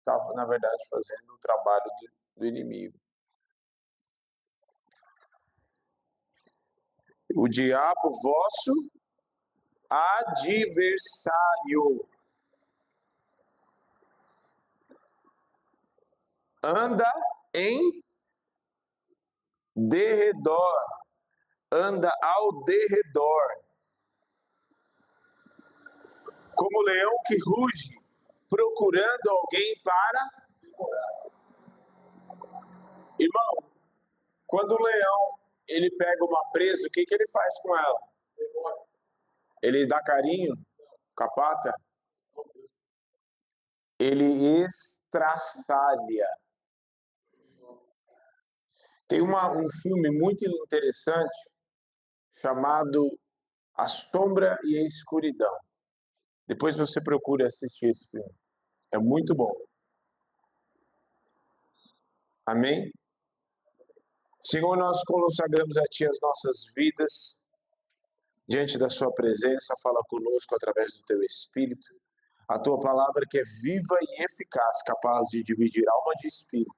está, na verdade, fazendo o trabalho do inimigo. O diabo, vosso adversário, anda em derredor, anda ao derredor, como leão que ruge, procurando alguém para... Irmão, quando o leão ele pega uma presa, o que ele faz com ela? Ele dá carinho com a pata? Ele estraçalha. Tem um filme muito interessante chamado A Sombra e a Escuridão. Depois você procura assistir esse filme. É muito bom. Amém? Senhor, nós consagramos a Ti as nossas vidas diante da Sua presença. Fala conosco através do Teu Espírito. A Tua palavra que é viva e eficaz, capaz de dividir alma de espírito.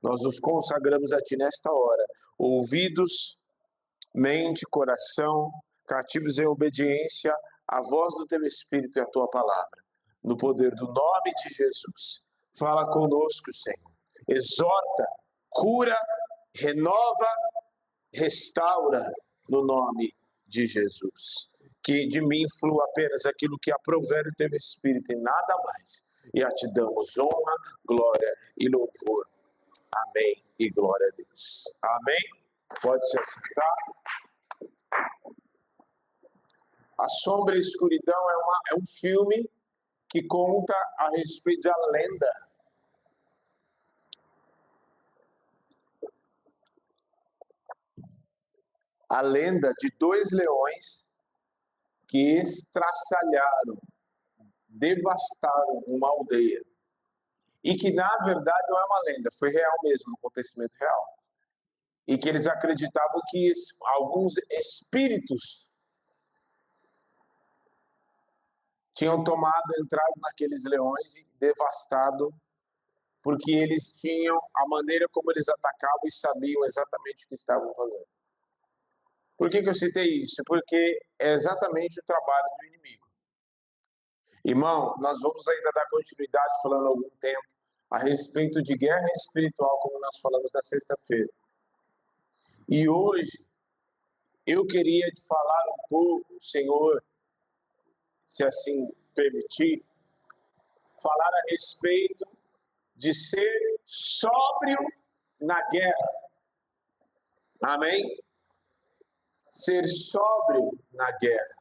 Nós nos consagramos a Ti nesta hora. Ouvidos, mente, coração, cativos em obediência à voz do Teu Espírito e à Tua palavra. No poder do nome de Jesus. Fala conosco, Senhor. Exorta, cura, renova, restaura no nome de Jesus. Que de mim flua apenas aquilo que aprover o Teu Espírito e nada mais. E a Te damos honra, glória e louvor. Amém e glória a Deus. Amém? Pode se assentar. A Sombra e a Escuridão é um filme que conta a respeito da lenda. A lenda de dois leões que estraçalharam, devastaram uma aldeia. E que, na verdade, não é uma lenda, foi real mesmo, um acontecimento real. E que eles acreditavam que alguns espíritos tinham entrado naqueles leões e devastado, porque eles tinham a maneira como eles atacavam e sabiam exatamente o que estavam fazendo. Por que eu citei isso? Porque é exatamente o trabalho do inimigo. Irmão, nós vamos ainda dar continuidade falando há algum tempo a respeito de guerra espiritual, como nós falamos na sexta-feira. E hoje, eu queria te falar um pouco, Senhor, se assim permitir, falar a respeito de ser sóbrio na guerra. Amém? Ser sóbrio na guerra.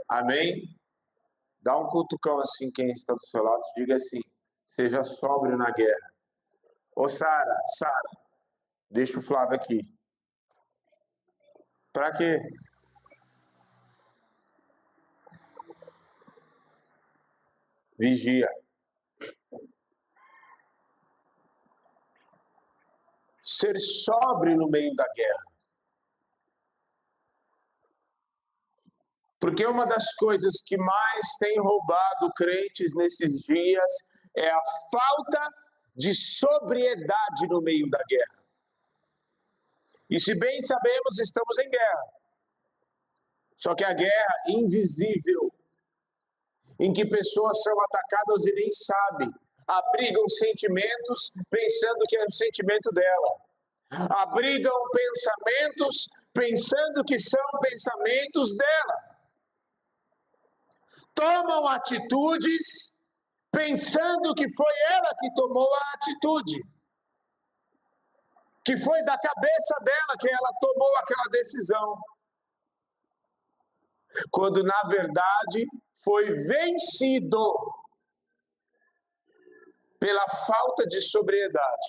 Amém? Dá um cutucão assim, quem está do seu lado, diga assim, seja sóbrio na guerra. Ô Sara, deixa o Flávio aqui. Pra quê? Vigia. Ser sóbrio no meio da guerra. Porque uma das coisas que mais tem roubado crentes nesses dias é a falta de sobriedade no meio da guerra. E se bem sabemos, estamos em guerra. Só que a guerra invisível, em que pessoas são atacadas e nem sabem, abrigam sentimentos pensando que é o sentimento dela. Abrigam pensamentos pensando que são pensamentos dela. Tomam atitudes pensando que foi ela que tomou a atitude. Que foi da cabeça dela que ela tomou aquela decisão. Quando, na verdade, foi vencido pela falta de sobriedade.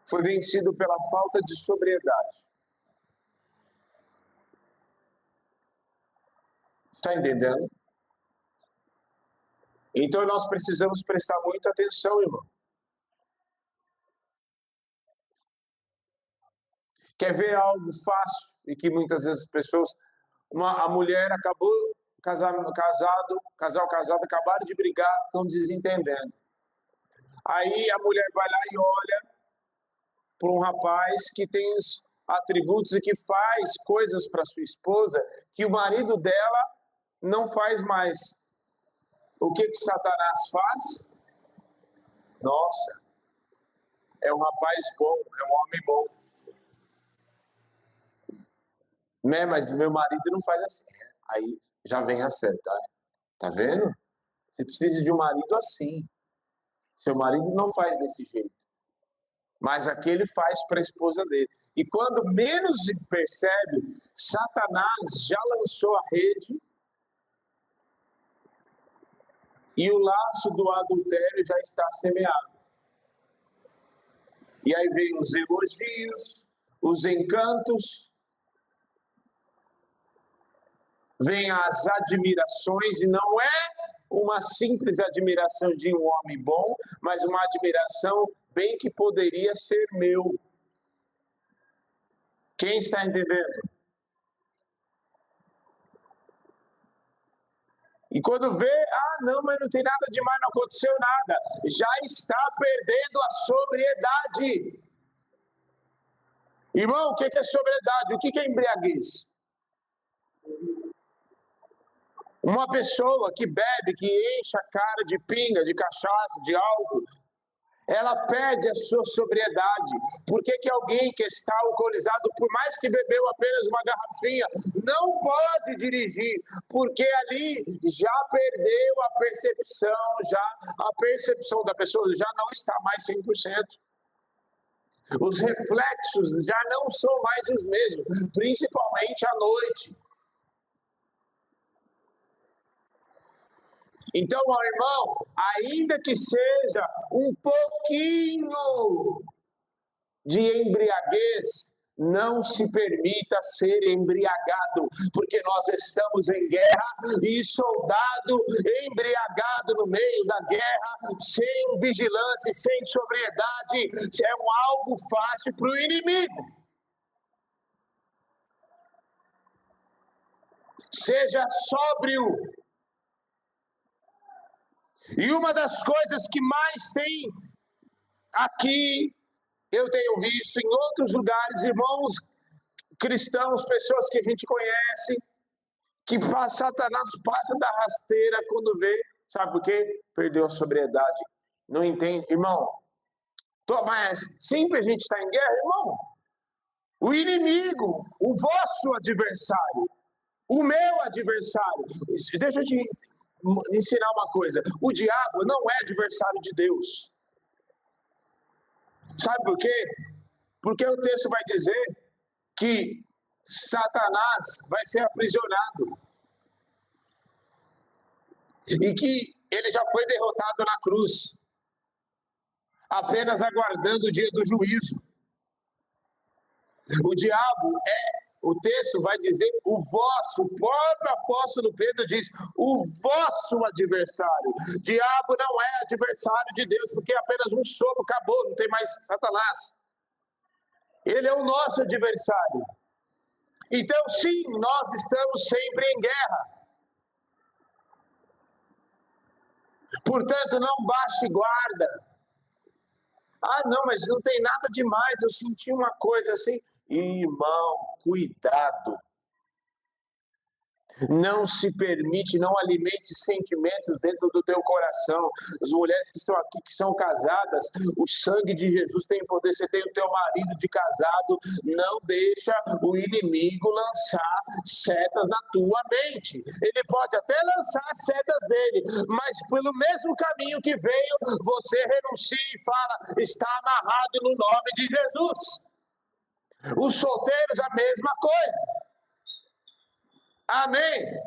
Foi vencido pela falta de sobriedade. Está entendendo? Então nós precisamos prestar muita atenção, irmão. Quer ver algo fácil e que muitas vezes as pessoas... a mulher acabou, casal casado, acabaram de brigar, estão desentendendo. Aí a mulher vai lá e olha para um rapaz que tem os atributos e que faz coisas para sua esposa que o marido dela não faz mais. O que Satanás faz? Nossa, é um rapaz bom, é um homem bom. Né? Mas meu marido não faz assim. Aí já vem a tá? Tá vendo? Você precisa de um marido assim. Seu marido não faz desse jeito. Mas aquele faz para a esposa dele. E quando menos percebe, Satanás já lançou a rede e o laço do adultério já está semeado. E aí vem os elogios, os encantos, vem as admirações, e não é uma simples admiração de um homem bom, mas uma admiração bem que poderia ser meu. Quem está entendendo? E quando vê, não, mas não tem nada demais, não aconteceu nada, já está perdendo a sobriedade. Irmão, o que é sobriedade? O que é embriaguez? Uma pessoa que bebe, que enche a cara de pinga, de cachaça, de álcool, ela perde a sua sobriedade. Por que alguém que está alcoolizado, por mais que bebeu apenas uma garrafinha, não pode dirigir? Porque ali já perdeu a percepção da pessoa já não está mais 100%. Os reflexos já não são mais os mesmos, principalmente à noite. Então, meu irmão, ainda que seja um pouquinho de embriaguez, não se permita ser embriagado, porque nós estamos em guerra e soldado embriagado no meio da guerra, sem vigilância e sem sobriedade, é algo fácil para o inimigo. Seja sóbrio. E uma das coisas que mais tem aqui, eu tenho visto em outros lugares, irmãos cristãos, pessoas que a gente conhece, que Satanás passa da rasteira quando vê, sabe por quê? Perdeu a sobriedade, não entende, irmão. Mas sempre a gente está em guerra, irmão. O inimigo, o vosso adversário, o meu adversário, deixa eu te ensinar uma coisa, o diabo não é adversário de Deus. Sabe por quê? Porque o texto vai dizer que Satanás vai ser aprisionado e que ele já foi derrotado na cruz, apenas aguardando o dia do juízo. O diabo o texto vai dizer, o próprio apóstolo Pedro diz, o vosso adversário. O diabo não é adversário de Deus, porque é apenas um sopro, acabou, não tem mais Satanás. Ele é o nosso adversário. Então, sim, nós estamos sempre em guerra. Portanto, não baixe guarda. Não, mas não tem nada demais, eu senti uma coisa assim. Irmão, cuidado. Não se permite, não alimente sentimentos dentro do teu coração. As mulheres que estão aqui, que são casadas, o sangue de Jesus tem poder. Você tem o teu marido de casado, não deixa o inimigo lançar setas na tua mente. Ele pode até lançar as setas dele, mas pelo mesmo caminho que veio, você renuncia e fala, está amarrado no nome de Jesus. Os solteiros, a mesma coisa. Amém.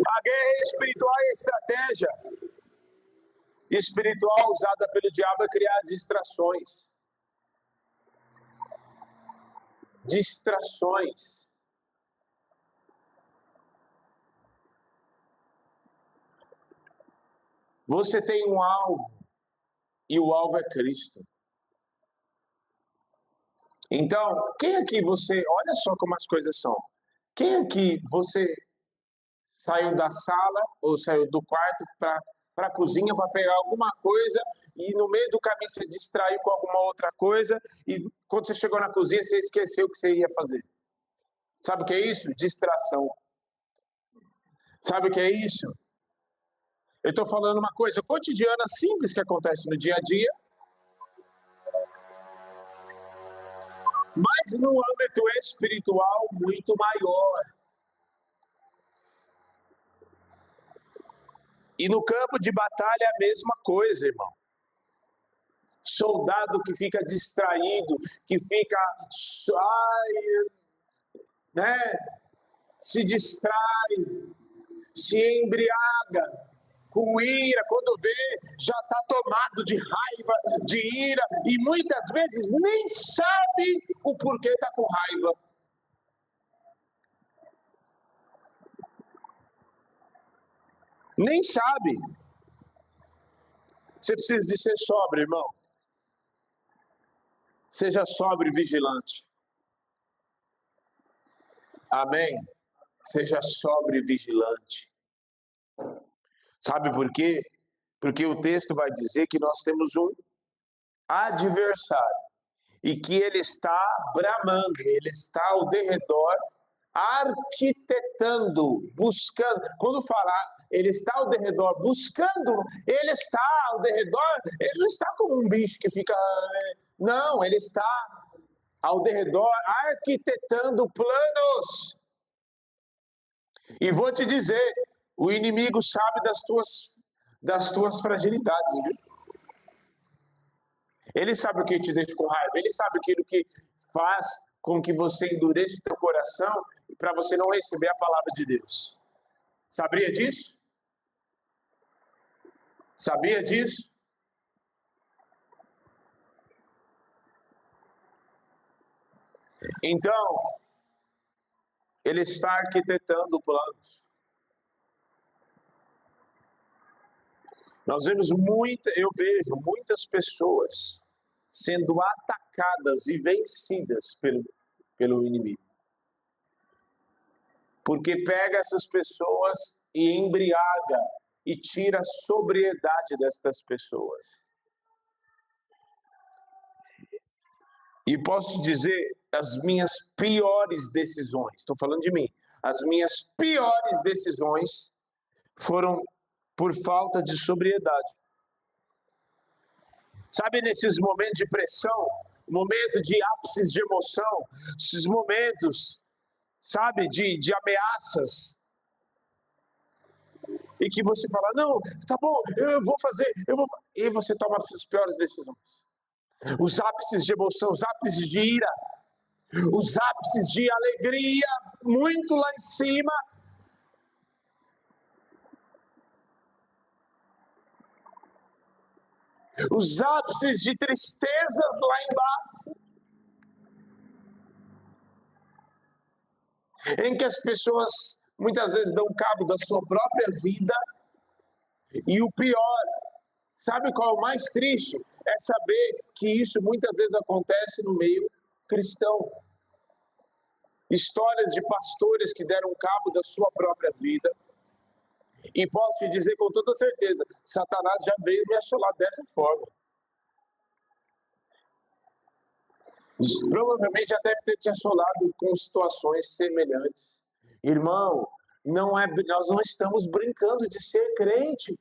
A guerra espiritual é a estratégia espiritual usada pelo diabo é criar distrações. Distrações. Você tem um alvo, e o alvo é Cristo. Então, quem aqui olha só como as coisas são. Quem aqui você saiu da sala ou saiu do quarto para a cozinha para pegar alguma coisa e no meio do caminho você distraiu com alguma outra coisa e quando você chegou na cozinha você esqueceu o que você ia fazer? Sabe o que é isso? Distração. Sabe o que é isso? Eu estou falando uma coisa cotidiana, simples, que acontece no dia a dia, mas no âmbito espiritual muito maior. E no campo de batalha é a mesma coisa, irmão. Soldado que fica distraído, que fica, né, se distrai, se embriaga, com ira, quando vê, já está tomado de raiva, de ira, e muitas vezes nem sabe o porquê está com raiva. Nem sabe. Você precisa de ser sóbrio, irmão. Seja sóbrio e vigilante. Amém? Seja sóbrio e vigilante. Sabe por quê? Porque o texto vai dizer que nós temos um adversário e que ele está bramando, ele está ao derredor, arquitetando, buscando. Quando falar ele está ao derredor buscando, ele está ao derredor, ele não está como um bicho que fica... Não, ele está ao derredor arquitetando planos. E vou te dizer, o inimigo sabe das tuas fragilidades, viu? Ele sabe o que te deixa com raiva, ele sabe aquilo que faz com que você endureça o teu coração para você não receber a palavra de Deus. Sabia disso? Sabia disso? Então, ele está arquitetando planos. Eu vejo muitas pessoas sendo atacadas e vencidas pelo inimigo. Porque pega essas pessoas e embriaga e tira a sobriedade destas pessoas. E posso te dizer, as minhas piores decisões, estou falando de mim, as minhas piores decisões foram por falta de sobriedade. Sabe, nesses momentos de pressão, momento de ápices de emoção, esses momentos, sabe, de ameaças, e que você fala, não, tá bom, eu vou fazer, e você toma as piores decisões. Os ápices de emoção, os ápices de ira, os ápices de alegria, muito lá em cima. Os ápices de tristezas lá embaixo. Em que as pessoas muitas vezes dão cabo da sua própria vida. E o pior, sabe qual é o mais triste? É saber que isso muitas vezes acontece no meio cristão. Histórias de pastores que deram cabo da sua própria vida. E posso te dizer com toda certeza, Satanás já veio me assolar dessa forma. Provavelmente já deve ter te assolado com situações semelhantes. Irmão, nós não estamos brincando de ser crente.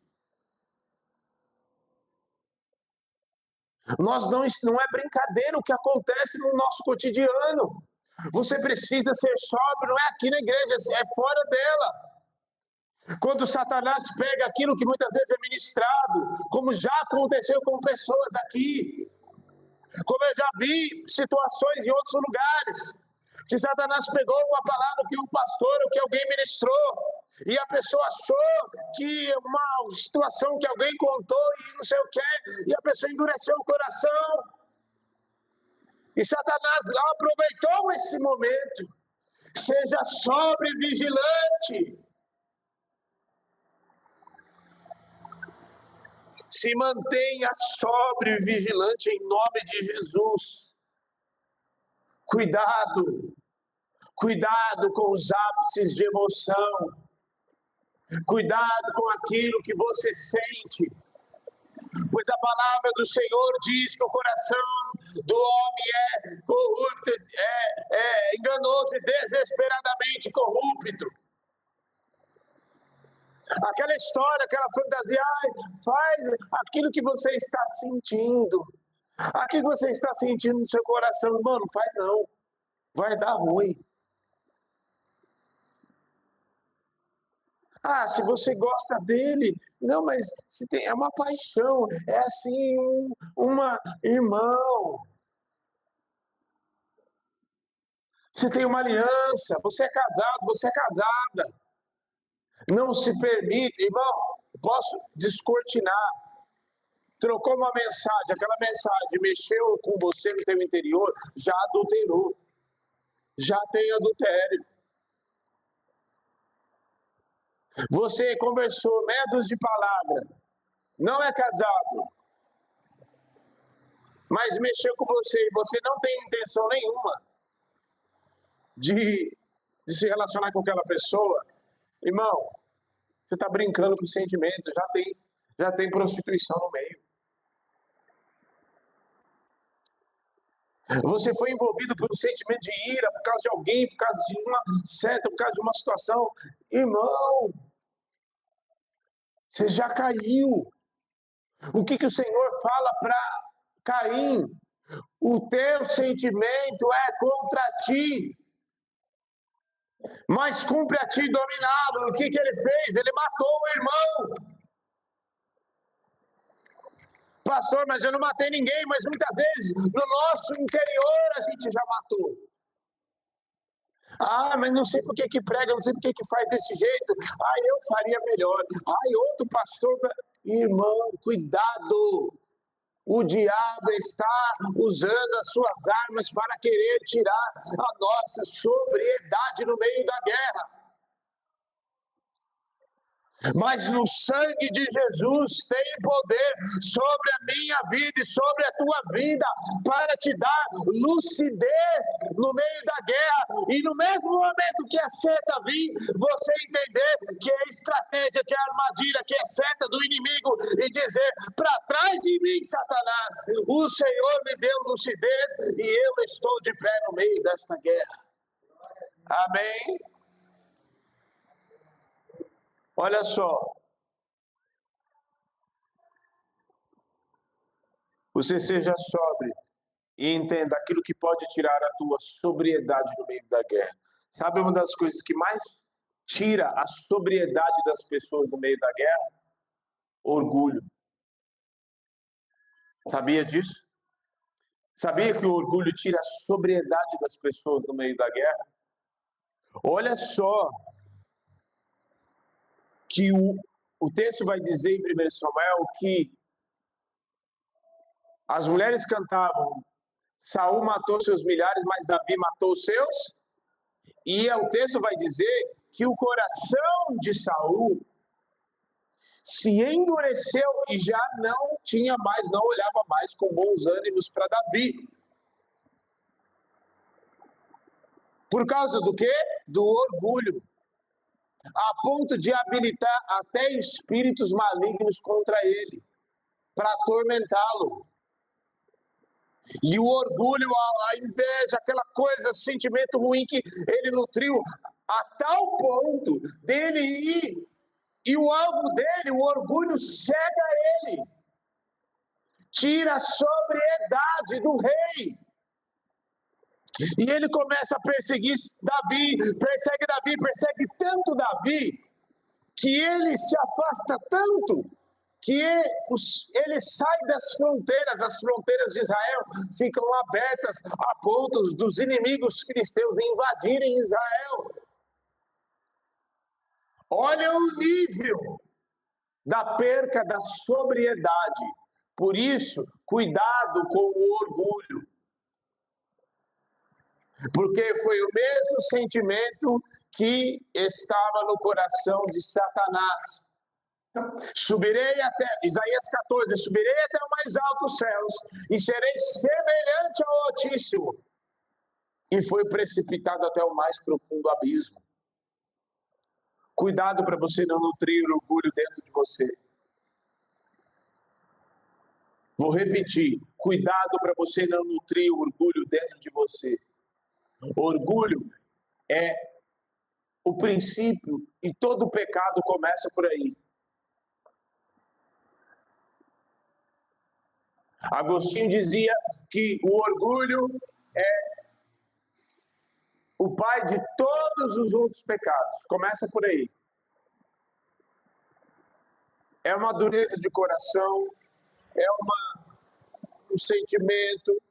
Não é brincadeira o que acontece no nosso cotidiano. Você precisa ser sóbrio, não é aqui na igreja, é fora dela. Quando Satanás pega aquilo que muitas vezes é ministrado, como já aconteceu com pessoas aqui, como eu já vi situações em outros lugares, que Satanás pegou uma palavra que um pastor ou que alguém ministrou, e a pessoa achou que uma situação que alguém contou e não sei o que, e a pessoa endureceu o coração. E Satanás lá aproveitou esse momento. Seja sóbrio e vigilante. Se mantenha sóbrio e vigilante em nome de Jesus. Cuidado, cuidado com os ápices de emoção. Cuidado com aquilo que você sente. Pois a palavra do Senhor diz que o coração do homem é corrupto, é enganoso e desesperadamente corrupto. Aquela história, aquela fantasia, faz aquilo que você está sentindo. Aquilo que você está sentindo no seu coração, irmão, não faz não. Vai dar ruim. Se você gosta dele, não, mas é uma paixão, é assim, irmão. Você tem uma aliança, você é casado, você é casada. Não se permite, irmão, posso descortinar. Trocou uma mensagem, aquela mensagem mexeu com você no teu interior, já adulterou. Já tem adultério. Você conversou metros de palavra, não é casado, mas mexeu com você e você não tem intenção nenhuma de se relacionar com aquela pessoa, irmão, você está brincando com sentimentos, já tem prostituição no meio. Você foi envolvido por um sentimento de ira, por causa de alguém, por causa de uma seta, por causa de uma situação. Irmão, você já caiu. O que o Senhor fala para Caim? O teu sentimento é contra ti, mas cumpre a ti dominá-lo. O que ele fez? Ele matou o irmão. Pastor, mas eu não matei ninguém, mas muitas vezes no nosso interior a gente já matou. Mas não sei por que prega, não sei por que faz desse jeito. Eu faria melhor. Outro pastor. Irmão, cuidado. O diabo está usando as suas armas para querer tirar a nossa sobriedade no meio da guerra. Mas no sangue de Jesus tem poder sobre a minha vida e sobre a tua vida para te dar lucidez no meio da guerra. E no mesmo momento que a seta vir, você entender que é estratégia, que é armadilha, que é seta do inimigo e dizer: para trás de mim, Satanás, o Senhor me deu lucidez e eu estou de pé no meio desta guerra. Amém? Olha só, você seja sóbrio e entenda aquilo que pode tirar a tua sobriedade no meio da guerra. Sabe uma das coisas que mais tira a sobriedade das pessoas no meio da guerra? Orgulho. Sabia disso? Sabia que o orgulho tira a sobriedade das pessoas no meio da guerra? Olha só que o texto vai dizer em 1 Samuel que as mulheres cantavam: Saul matou seus milhares, mas Davi matou os seus. E o texto vai dizer que o coração de Saul se endureceu e já não olhava mais com bons ânimos para Davi. Por causa do quê? Do orgulho. A ponto de habilitar até espíritos malignos contra ele, para atormentá-lo. E o orgulho, a inveja, aquela coisa, sentimento ruim que ele nutriu a tal ponto dele ir, e o alvo dele, o orgulho, cega ele, tira a sobriedade do rei. E ele começa a perseguir Davi, persegue tanto Davi, que ele se afasta tanto, que ele sai das fronteiras, as fronteiras de Israel ficam abertas a pontos dos inimigos filisteus invadirem Israel. Olha o nível da perca da sobriedade. Por isso, cuidado com o orgulho. Porque foi o mesmo sentimento que estava no coração de Satanás. Subirei até, Isaías 14, subirei até o mais alto dos céus e serei semelhante ao Altíssimo. e foi precipitado até o mais profundo abismo. Cuidado para você não nutrir orgulho dentro de você. Vou repetir, cuidado para você não nutrir orgulho dentro de você. Orgulho é o princípio e todo pecado começa por aí. Agostinho dizia que o orgulho é o pai de todos os outros pecados. Começa por aí. É uma dureza de coração, é um sentimento,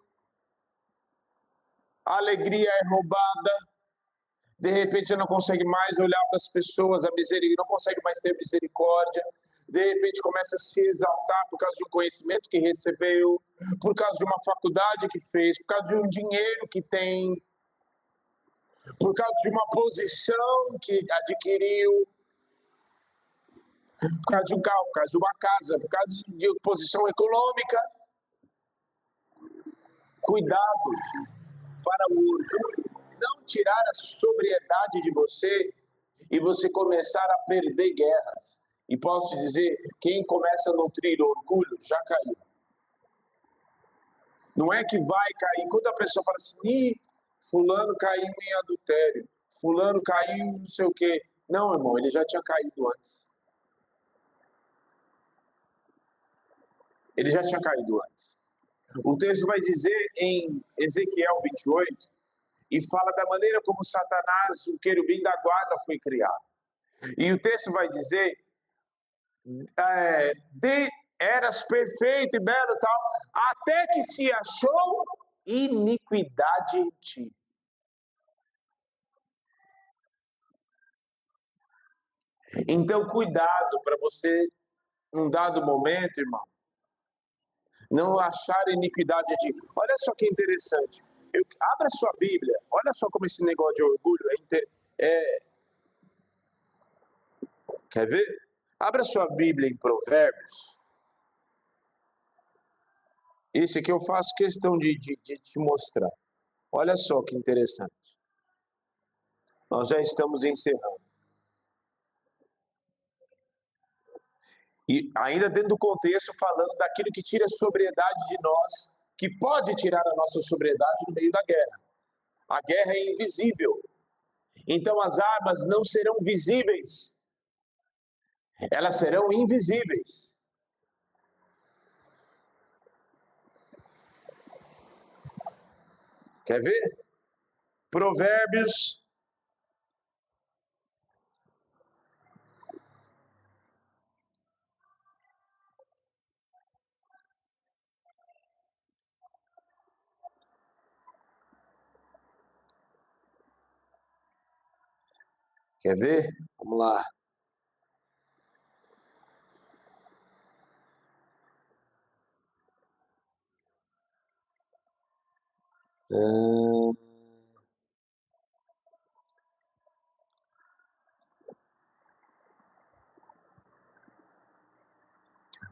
a alegria é roubada, de repente não consegue mais olhar para as pessoas, a misericórdia, não consegue mais ter misericórdia, de repente começa a se exaltar por causa de um conhecimento que recebeu, por causa de uma faculdade que fez, por causa de um dinheiro que tem, por causa de uma posição que adquiriu, por causa de um carro, por causa de uma casa, por causa de posição econômica. Cuidado para o orgulho não tirar a sobriedade de você e você começar a perder guerras. E posso dizer, quem começa a nutrir orgulho já caiu. Não é que vai cair. Quando a pessoa fala assim, fulano caiu em adultério, fulano caiu em não sei o quê. Não, irmão, ele já tinha caído antes. Ele já tinha caído antes. O texto vai dizer em Ezequiel 28, e fala da maneira como Satanás, o querubim da guarda, foi criado. E o texto vai dizer, eras perfeito e belo e tal, até que se achou iniquidade em ti. Então, cuidado para você, num dado momento, irmão, não achar iniquidade em ti. Olha só que interessante. Abra sua Bíblia, olha só como esse negócio de orgulho quer ver? Abra sua Bíblia em Provérbios. Esse aqui eu faço questão de te mostrar. Olha só que interessante. Nós já estamos encerrando. E ainda dentro do contexto, falando daquilo que tira a sobriedade de nós, que pode tirar a nossa sobriedade no meio da guerra. A guerra é invisível. Então as armas não serão visíveis. Elas serão invisíveis. Quer ver? Provérbios. Quer ver? Vamos lá.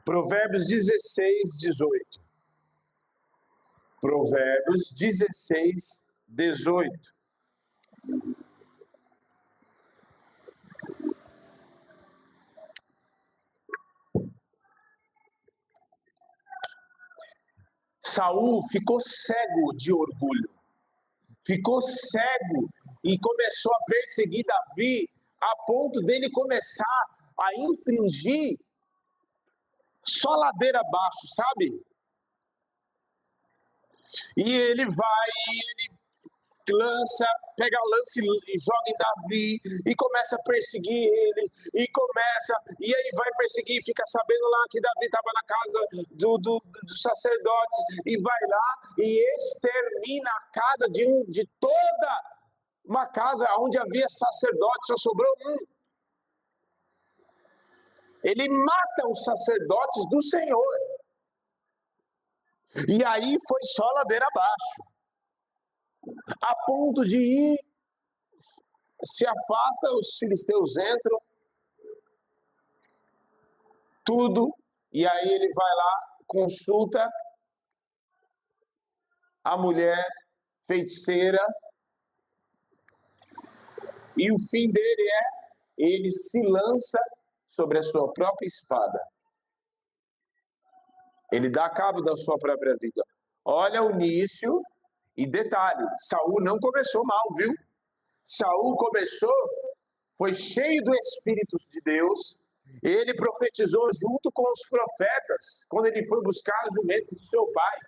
Provérbios 16, 18. Provérbios 16, 18. Saul ficou cego de orgulho. Ficou cego e começou a perseguir Davi a ponto dele começar a infringir só ladeira abaixo, sabe? E ele vai, ele pega a lança e joga em Davi, e começa a perseguir ele, e aí vai perseguir, e fica sabendo lá que Davi estava na casa dos sacerdotes, e vai lá e extermina a casa de toda uma casa onde havia sacerdote, só sobrou um. Ele mata os sacerdotes do Senhor. E aí foi só ladeira abaixo. A ponto de ir, se afasta, os filisteus entram, tudo, e aí ele vai lá, consulta a mulher feiticeira, E o fim dele ele se lança sobre a sua própria espada. Ele dá cabo da sua própria vida. Olha o início e detalhe, Saul não começou mal, viu? Saul começou, foi cheio do Espírito de Deus, ele profetizou junto com os profetas, quando ele foi buscar os jumentos do seu pai.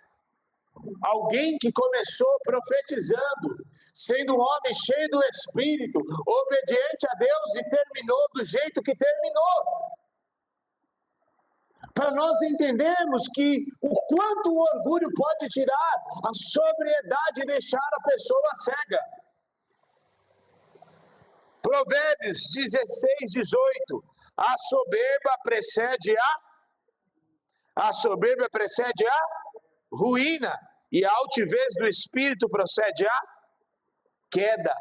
Alguém que começou profetizando, sendo um homem cheio do Espírito, obediente a Deus e terminou do jeito que terminou. Para nós entendermos que o quanto o orgulho pode tirar a sobriedade e deixar a pessoa cega. Provérbios 16, 18. A soberba precede a ruína, e a altivez do espírito procede a queda.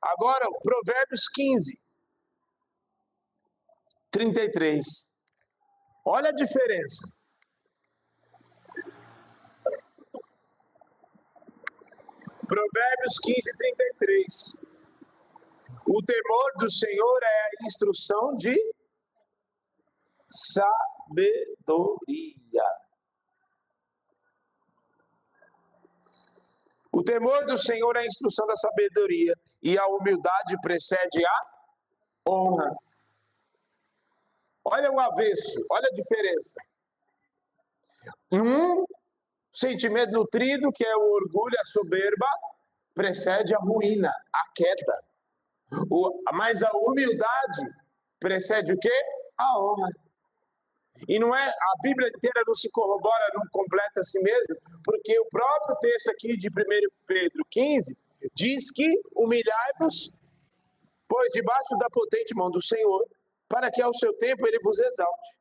Agora, Provérbios 15, 33. Olha a diferença. Provérbios 15, 33. O temor do Senhor é a instrução de sabedoria. O temor do Senhor é a instrução da sabedoria, e a humildade precede a honra. Olha o avesso, olha a diferença. Um sentimento nutrido, que é o orgulho, a soberba, precede a ruína, a queda. Mas a humildade precede o quê? A honra. E não é, a Bíblia inteira não se corrobora, não completa a si mesmo, porque o próprio texto aqui de 1 Pedro 15 diz que humilhai-vos, pois debaixo da potente mão do Senhor, para que ao seu tempo ele vos exalte.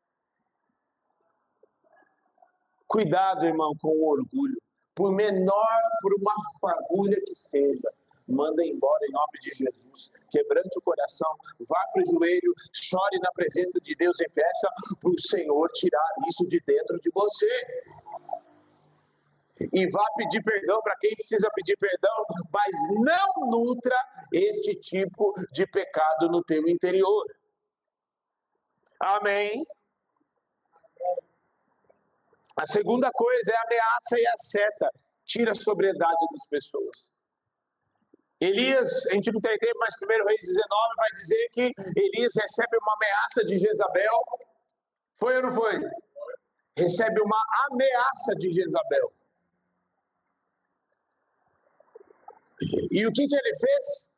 Cuidado, irmão, com o orgulho. Por uma fagulha que seja, manda embora em nome de Jesus. Quebrante o coração, vá para o joelho, chore na presença de Deus e peça para o Senhor tirar isso de dentro de você. E vá pedir perdão para quem precisa pedir perdão, mas não nutra este tipo de pecado no teu interior. Amém? A segunda coisa é a ameaça e a seta. Tira a sobriedade das pessoas. Elias, a gente não tem tempo, mas 1 Reis 19 vai dizer que Elias recebe uma ameaça de Jezabel. Foi ou não foi? Recebe uma ameaça de Jezabel. E o que ele fez?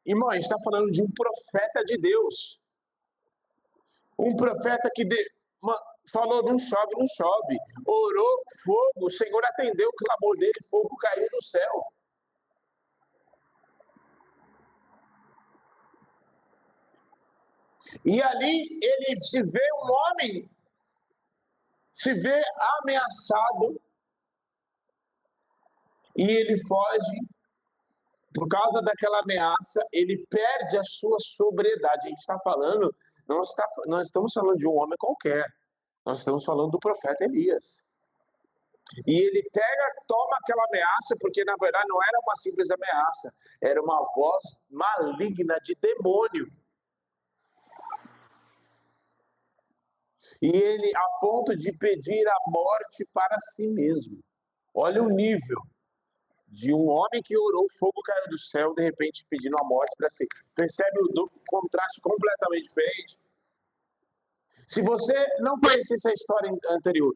Irmão, a gente está falando de um profeta de Deus. Um profeta que falou, não chove, não chove. Orou, fogo, o Senhor atendeu o clamor dele, fogo caiu do céu. E ali ele se vê um homem, se vê ameaçado, e ele foge. Por causa daquela ameaça, ele perde a sua sobriedade. A gente está falando, nós estamos falando de um homem qualquer. Nós estamos falando do profeta Elias. E ele toma aquela ameaça, porque na verdade não era uma simples ameaça, era uma voz maligna de demônio. E ele, a ponto de pedir a morte para si mesmo. Olha o nível de um homem que orou, fogo caiu do céu, de repente pedindo a morte para si. Percebe o contraste completamente diferente? Se você não conhecesse a história anterior,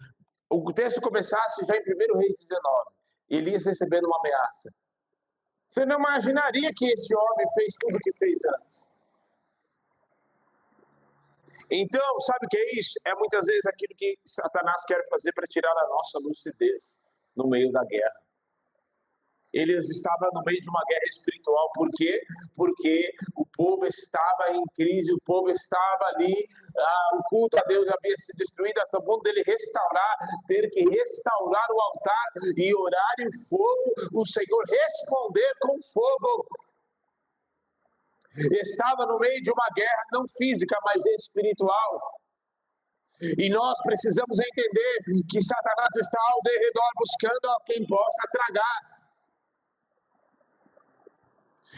o texto começasse já em 1 Reis 19, Elias recebendo uma ameaça. Você não imaginaria que esse homem fez tudo o que fez antes. Então, sabe o que é isso? É muitas vezes aquilo que Satanás quer fazer para tirar a nossa lucidez no meio da guerra. Elias estava no meio de uma guerra espiritual. Por quê? Porque o povo estava em crise, o povo estava ali, o culto a Deus havia sido destruído, a ponto dele ter que restaurar o altar e orar em fogo, o Senhor responder com fogo. Estava no meio de uma guerra não física, mas espiritual. E nós precisamos entender que Satanás está ao redor buscando a quem possa tragar.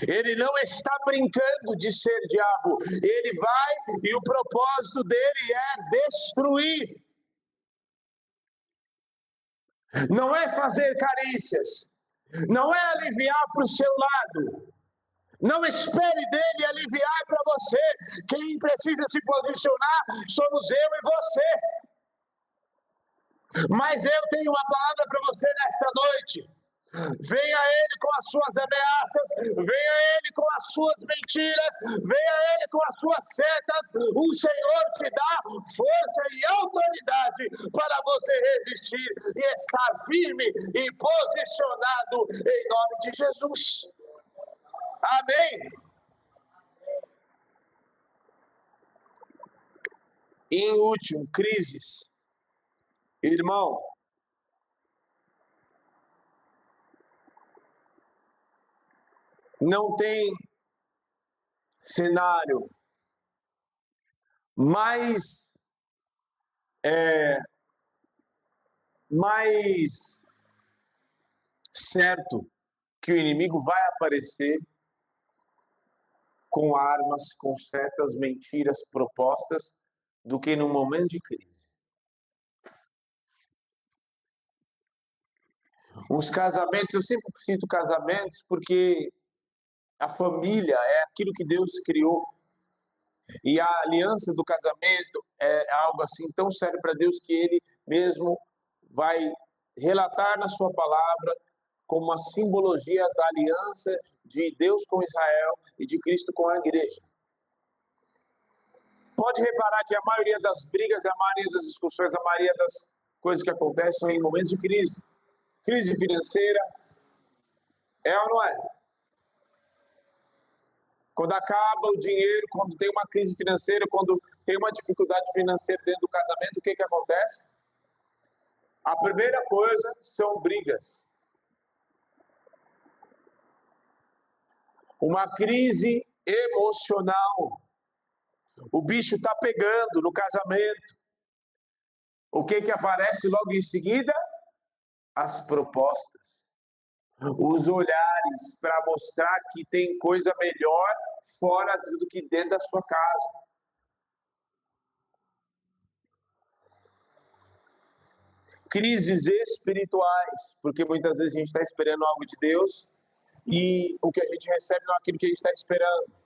Ele não está brincando de ser diabo. Ele vai e o propósito dele é destruir. Não é fazer carícias. Não é aliviar para o seu lado. Não espere dele aliviar para você. Quem precisa se posicionar somos eu e você. Mas eu tenho uma palavra para você nesta noite. Venha ele com as suas ameaças, venha ele com as suas mentiras, venha ele com as suas setas. O Senhor te dá força e autoridade para você resistir e estar firme e posicionado em nome de Jesus. Amém. E em último, crises. Irmão, não tem cenário mais certo que o inimigo vai aparecer com armas, com certas mentiras propostas, do que num momento de crise. Os casamentos, eu sempre cito casamentos porque a família é aquilo que Deus criou. E a aliança do casamento é algo assim tão sério para Deus que Ele mesmo vai relatar na sua palavra como uma simbologia da aliança de Deus com Israel e de Cristo com a igreja. Pode reparar que a maioria das brigas, a maioria das discussões, a maioria das coisas que acontecem são em momentos de crise. Crise financeira, é ou não é? Quando acaba o dinheiro, quando tem uma crise financeira, quando tem uma dificuldade financeira dentro do casamento, o que acontece? A primeira coisa são brigas. Uma crise emocional. O bicho está pegando no casamento. O que aparece logo em seguida? As propostas. Os olhares para mostrar que tem coisa melhor fora do que dentro da sua casa. Crises espirituais, porque muitas vezes a gente está esperando algo de Deus e o que a gente recebe não é aquilo que a gente está esperando.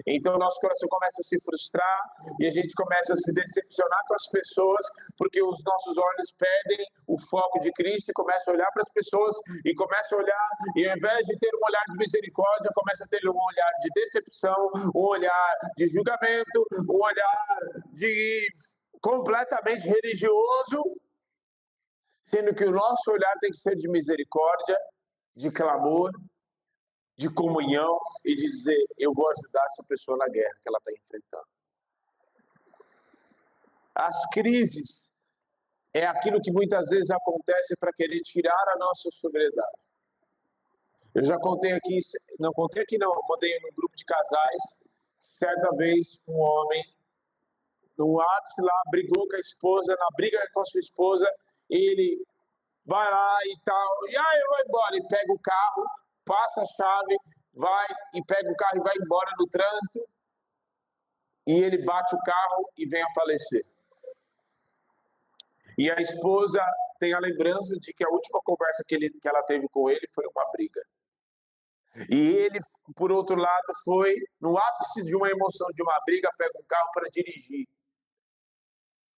Então o nosso coração começa a se frustrar e a gente começa a se decepcionar com as pessoas, porque os nossos olhos perdem o foco de Cristo e começam a olhar para as pessoas e começam a olhar, e ao invés de ter um olhar de misericórdia, começa a ter um olhar de decepção, um olhar de julgamento, um olhar de completamente religioso, sendo que o nosso olhar tem que ser de misericórdia, de clamor, de comunhão e de dizer, eu vou ajudar essa pessoa na guerra que ela está enfrentando. As crises é aquilo que muitas vezes acontece para querer tirar a nossa sobriedade. Eu já contei aqui, não contei aqui não, mandei num grupo de casais, certa vez um homem, no ápice lá, brigou com a esposa, na briga com a sua esposa, ele vai lá e tal, e aí eu vou embora, e pega o carro, passa a chave, vai e pega o carro e vai embora no trânsito, e ele bate o carro e vem a falecer. E a esposa tem a lembrança de que a última conversa que ela teve com ele foi uma briga. E ele, por outro lado, foi no ápice de uma emoção, de uma briga, pega um carro para dirigir.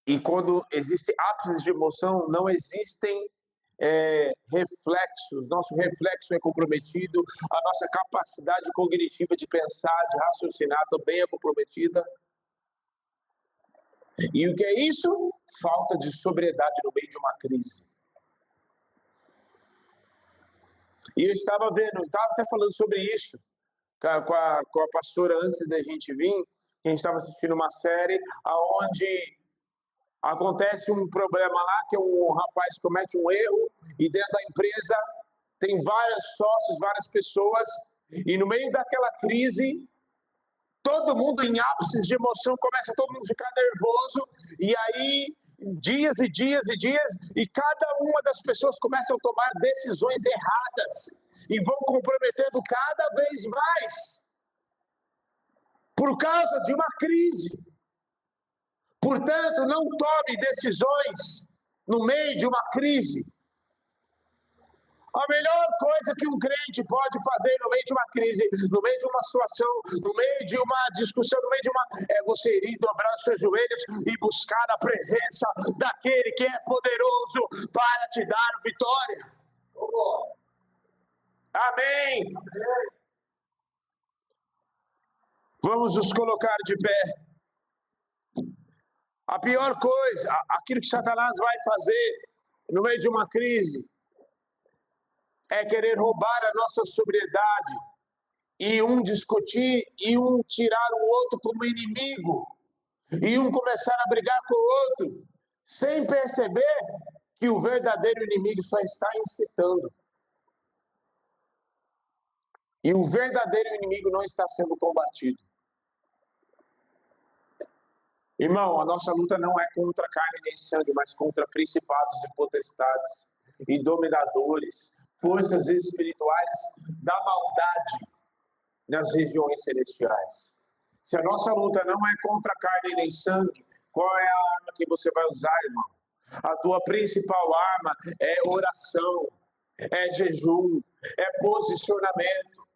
E quando existe ápices de emoção, não existem reflexos, nosso reflexo é comprometido, a nossa capacidade cognitiva de pensar, de raciocinar também é comprometida. E o que é isso? Falta de sobriedade no meio de uma crise. E eu estava vendo, estava até falando sobre isso com a pastora antes da gente vir, a gente estava assistindo uma série onde acontece um problema lá, que um rapaz comete um erro, e dentro da empresa tem vários sócios, várias pessoas, e no meio daquela crise, todo mundo em ápices de emoção, começa todo mundo a ficar nervoso, e aí dias e dias e dias, e cada uma das pessoas começam a tomar decisões erradas. e vão comprometendo cada vez mais por causa de uma crise. Portanto, não tome decisões no meio de uma crise. A melhor coisa que um crente pode fazer no meio de uma crise, no meio de uma situação, no meio de uma discussão, no meio de uma... é você ir dobrar os seus joelhos e buscar a presença daquele que é poderoso para te dar vitória. Amém. Vamos nos colocar de pé. A pior coisa, aquilo que Satanás vai fazer no meio de uma crise, é querer roubar a nossa sobriedade, e um discutir, e um tirar o outro como inimigo, e um começar a brigar com o outro, sem perceber que o verdadeiro inimigo só está incitando. E o verdadeiro inimigo não está sendo combatido. Irmão, a nossa luta não é contra carne nem sangue, mas contra principados e potestades, e dominadores, forças espirituais da maldade nas regiões celestiais. Se a nossa luta não é contra carne nem sangue, qual é a arma que você vai usar, irmão? A tua principal arma é oração, é jejum, é posicionamento.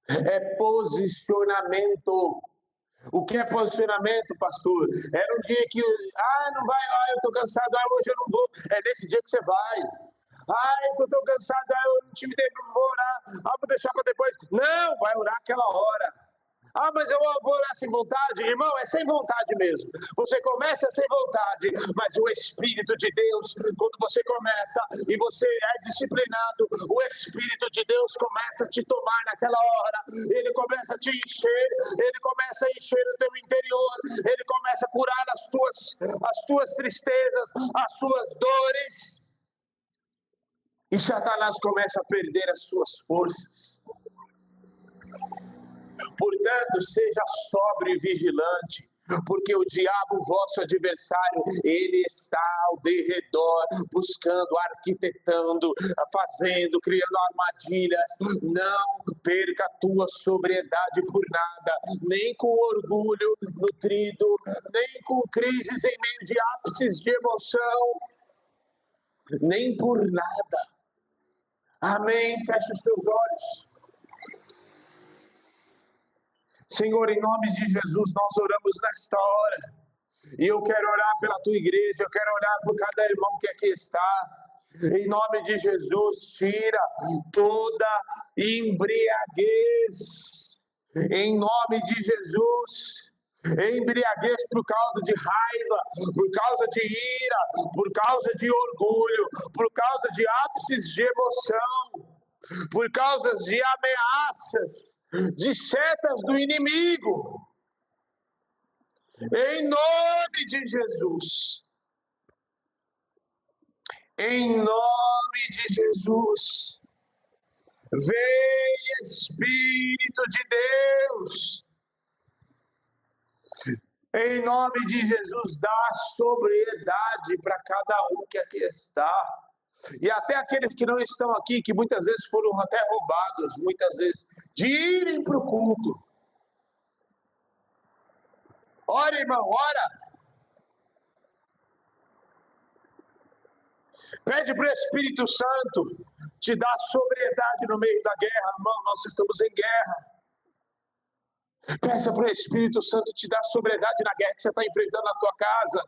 É posicionamento. O que é posicionamento, pastor? Era um dia que, não vai, eu tô cansado, hoje eu não vou. É nesse dia que você vai. Eu tô tão cansado, eu não tive tempo, não vou orar. Vou deixar para depois. Não, vai orar aquela hora. Mas eu vou orar sem vontade. Irmão, é sem vontade mesmo. Você começa sem vontade, mas o Espírito de Deus, quando você começa e você é disciplinado, o Espírito de Deus começa a te tomar naquela hora. Ele começa a te encher, ele começa a encher o teu interior, ele começa a curar as tuas tristezas, as suas dores. E Satanás começa a perder as suas forças. Portanto, seja sóbrio e vigilante, porque o diabo, vosso adversário, ele está ao derredor, buscando, arquitetando, fazendo, criando armadilhas. Não perca a tua sobriedade por nada, nem com orgulho nutrido, nem com crises em meio de ápices de emoção, nem por nada. Amém? Feche os teus olhos. Senhor, em nome de Jesus, nós oramos nesta hora. E eu quero orar pela tua igreja, eu quero orar por cada irmão que aqui está. Em nome de Jesus, tira toda embriaguez. Em nome de Jesus. Embriaguez por causa de raiva, por causa de ira, por causa de orgulho, por causa de ápices de emoção, por causa de ameaças, de setas do inimigo. Em nome de Jesus. Em nome de Jesus. Vem, Espírito de Deus. Em nome de Jesus, dá sobriedade para cada um que aqui está. E até aqueles que não estão aqui, que muitas vezes foram até roubados, muitas vezes, de irem para o culto. Ora, irmão, ora. Pede para o Espírito Santo te dar sobriedade no meio da guerra, irmão. Nós estamos em guerra. Peça para o Espírito Santo te dar sobriedade na guerra que você está enfrentando na tua casa.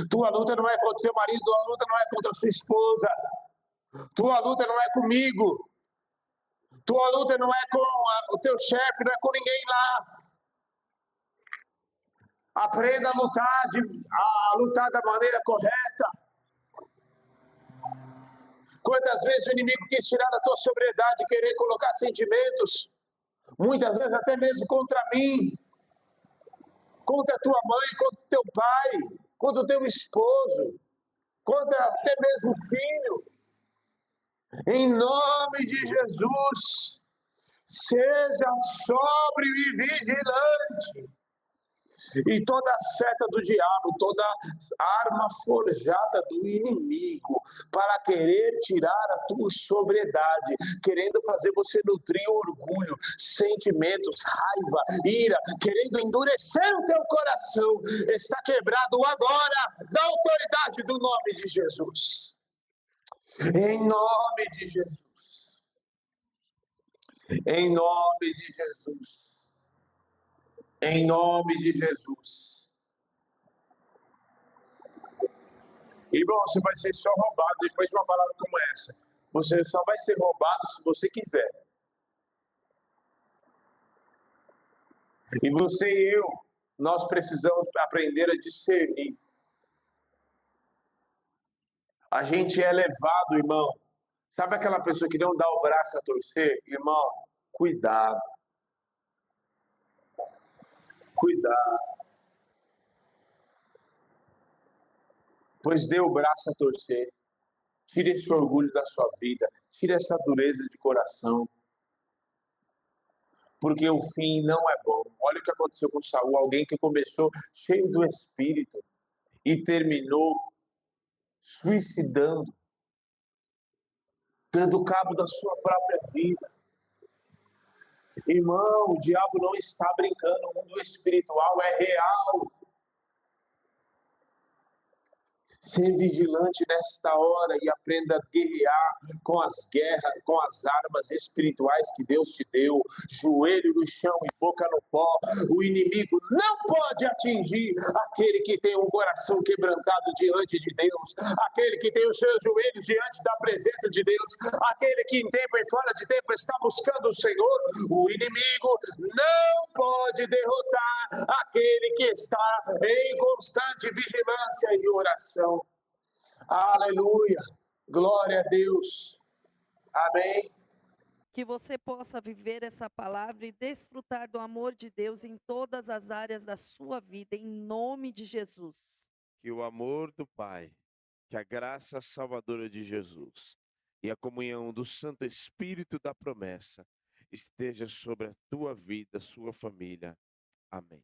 Tua luta não é contra o teu marido, tua luta não é contra a sua esposa. Tua luta não é comigo. Tua luta não é com o teu chefe, não é com ninguém lá. Aprenda a lutar da maneira correta. Quantas vezes o inimigo quis tirar da tua sobriedade, querer colocar sentimentos, muitas vezes até mesmo contra mim, contra a tua mãe, contra o teu pai, contra o teu esposo, contra até mesmo o filho. Em nome de Jesus, seja sóbrio e vigilante. E toda seta do diabo, toda arma forjada do inimigo para querer tirar a tua sobriedade, querendo fazer você nutrir orgulho, sentimentos, raiva, ira, querendo endurecer o teu coração, está quebrado agora na autoridade do nome de Jesus. Em nome de Jesus. Em nome de Jesus. Em nome de Jesus. Irmão, você vai ser só roubado depois de uma palavra como essa. Você só vai ser roubado se você quiser. E você e eu, nós precisamos aprender a discernir. A gente é levado, irmão. Sabe aquela pessoa que não dá o braço a torcer? Irmão, cuidado. Cuidado. Pois dê o braço a torcer. Tire esse orgulho da sua vida. Tire essa dureza de coração. Porque o fim não é bom. Olha o que aconteceu com Saul, alguém que começou cheio do Espírito e terminou suicidando, dando cabo da sua própria vida. Irmão, o diabo não está brincando, o mundo espiritual é real. Ser vigilante nesta hora e aprenda a guerrear com as guerras, com as armas espirituais que Deus te deu. Joelho no chão e boca no pó. O inimigo não pode atingir aquele que tem um coração quebrantado diante de Deus, aquele que tem os seus joelhos diante da presença de Deus, aquele que em tempo e fora de tempo está buscando o Senhor. O inimigo não pode derrotar aquele que está em constante vigilância e oração. Aleluia, glória a Deus, amém. Que você possa viver essa palavra e desfrutar do amor de Deus em todas as áreas da sua vida, em nome de Jesus. Que o amor do Pai, que a graça salvadora de Jesus e a comunhão do Santo Espírito da promessa esteja sobre a tua vida, sua família. Amém.